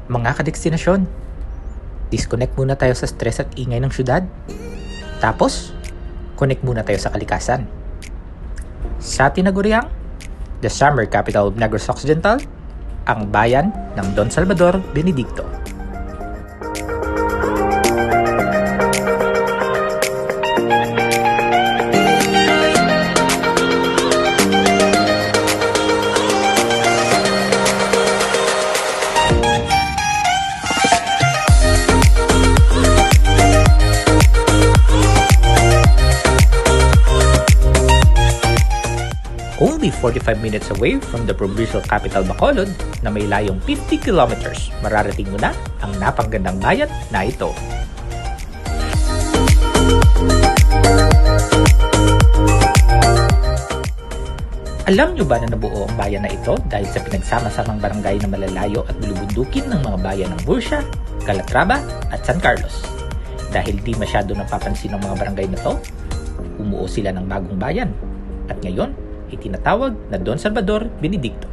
Mga kadestinasyon, disconnect muna tayo sa stress at ingay ng syudad. Tapos, connect muna tayo sa kalikasan. Sa tinaguriang, the summer capital of Negros Occidental, ang bayan ng Don Salvador Benedicto. Only 45 minutes away from the provincial capital Bacolod na may layong 50 kilometers, mararating mo na ang napanggandang bayan na ito. Alam nyo ba na nabuo ang bayan na ito dahil sa pinagsama-samang barangay na malalayo at bulubundukin ng mga bayan ng Bursia, Calatrava at San Carlos? Dahil di masyado napapansin ng mga barangay na to, umuo sila ng bagong bayan. At ngayon, itinatawag na Don Salvador Benedicto.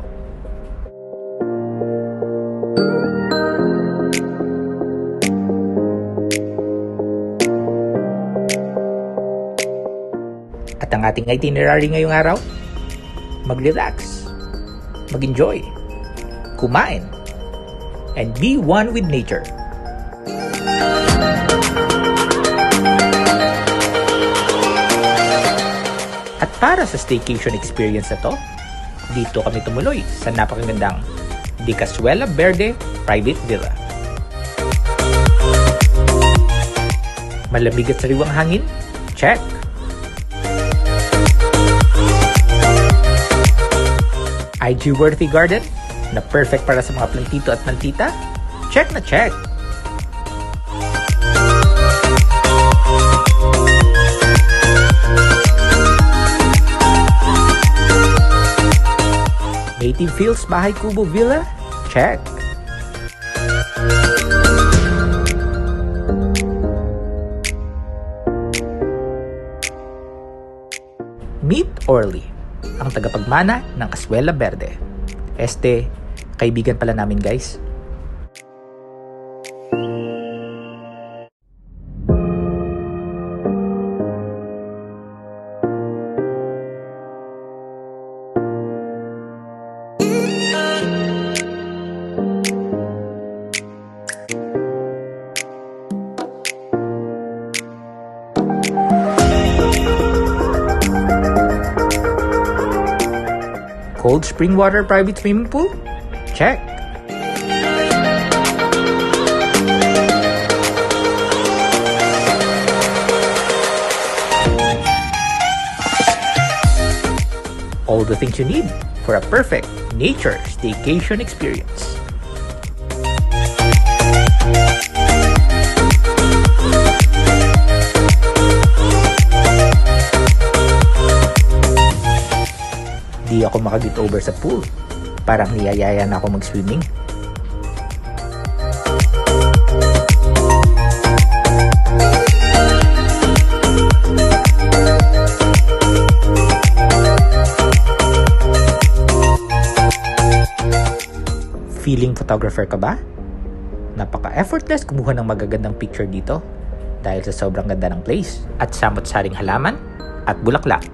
At ang ating itinerary ngayong araw, mag-relax, mag-enjoy, kumain, and be one with nature. At para sa staycation experience na to, dito kami tumuloy sa napakagandang Di Casuela Verde Private Villa. Malamig at sariwang hangin? Check! IG-worthy garden na perfect para sa mga plantito at plantita? Check na check! Native Feels Bahay Kubo Villa? Check! Meet Orly, ang tagapagmana ng Casuela Verde. Kaibigan pala namin guys. Cold spring water private swimming pool? Check! All the things you need for a perfect nature staycation experience. Di ako makagit over sa pool. Parang niyayaya na ako mag-swimming. Feeling photographer ka ba? Napaka-effortless kumuha ng magagandang picture dito dahil sa sobrang ganda ng place at samot-saring halaman at bulaklak.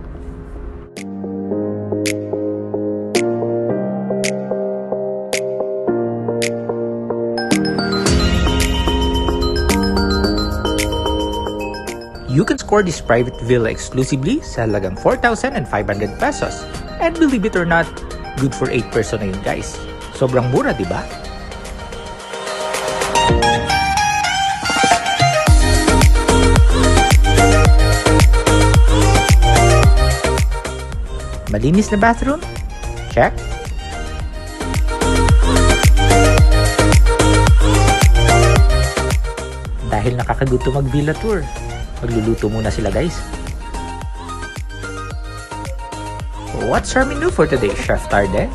You can score this private villa exclusively sa halagang 4,500 pesos. And believe it or not, good for 8 person na yun guys. Sobrang mura, di ba? Malinis na bathroom? Check. Dahil nakakagutom mag-villa tour, magluluto muna sila guys. What's our menu for today, Chef Tarde?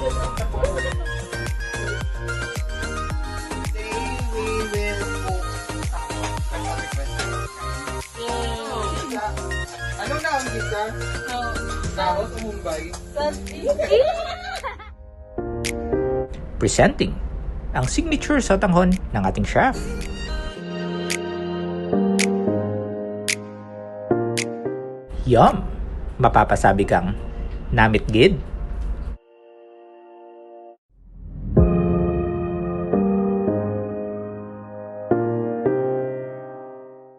Ano na ang kita? Sa Mumbai. Presenting ang signature sotanghon ng ating chef. Yum! Mapapasabi kang namit gid.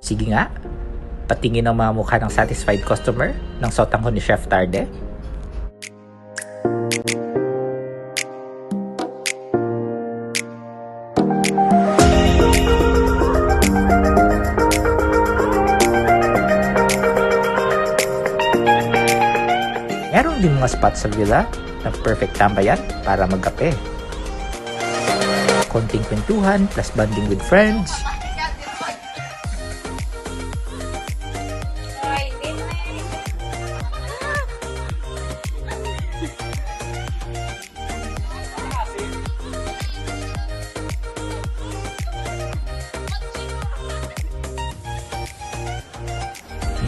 Sige nga, patingin ang mga mukha ng satisfied customer ng sotanghon ni Chef Tarde. Meron din mga spot sa villa na perfect tambayan para magkape. Konting kwentuhan plus bonding with friends.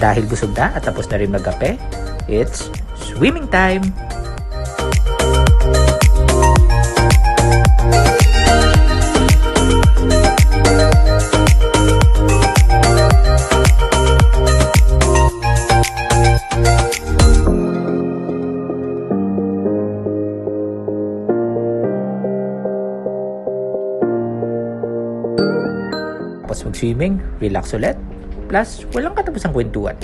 Dahil busog na at tapos na rin magkape, it's swimming time! Tapos mag-swimming, relax ulit. Plus, walang katapusang kwentuhan.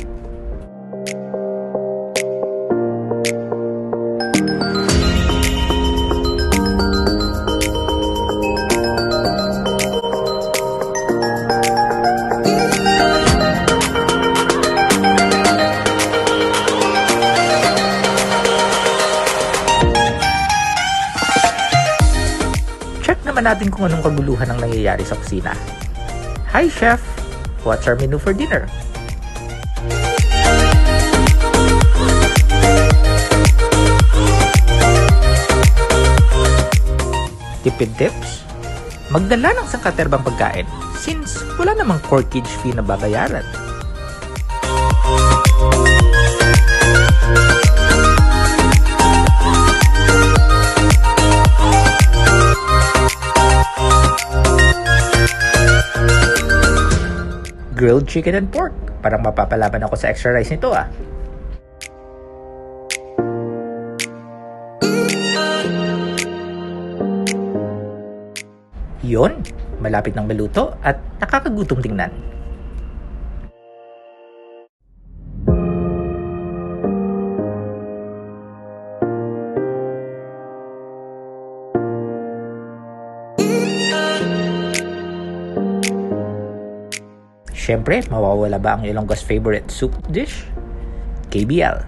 Check naman natin kung anong kaguluhan ang nangyayari sa kusina. Hi, Chef! What's our menu for dinner? Tipid tips? Magdala ng sangkaterbang pagkain since wala namang corkage fee na babayaran. Grilled chicken and pork. Parang mapapalaban ako sa extra rice nito ah. Yun, malapit ng maluto at nakakagutom tingnan. Siyempre, mawawala ba ang Ilonggo's favorite soup dish? KBL.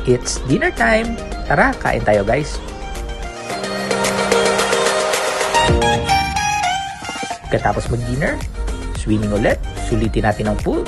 It's dinner time! Tara, kain tayo guys! Pagkatapos mag-dinner, swimming ulit, sulitin natin ang pool.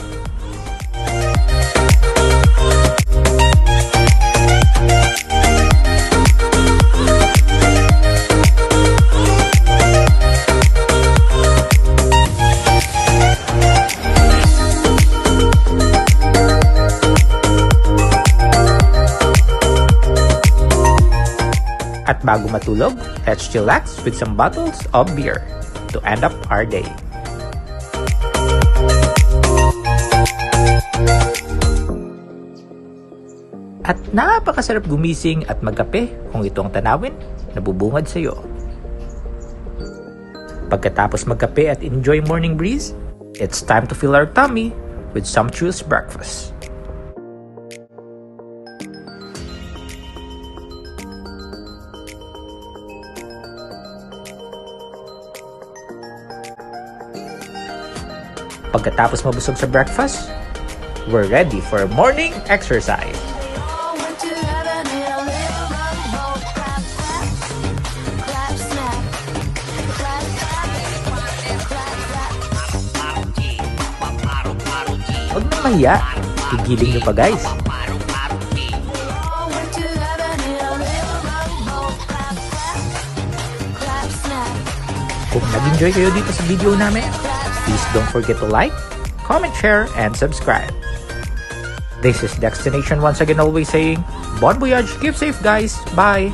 At bago matulog, let's chillax with some bottles of beer to end up our day. At napakasarap gumising at magkape kung ito ang tanawin na bubungad sa iyo. Pagkatapos magkape at enjoy morning breeze, it's time to fill our tummy with sumptuous breakfast. Pagkatapos mabusog sa breakfast, we're ready for a morning exercise. Huwag na mahiya, higiling nyo pa guys. Kung nag-enjoy kayo dito sa video namin, please don't forget to like, comment, share, and subscribe. This is Destination once again always saying, Bon voyage, keep safe guys, bye!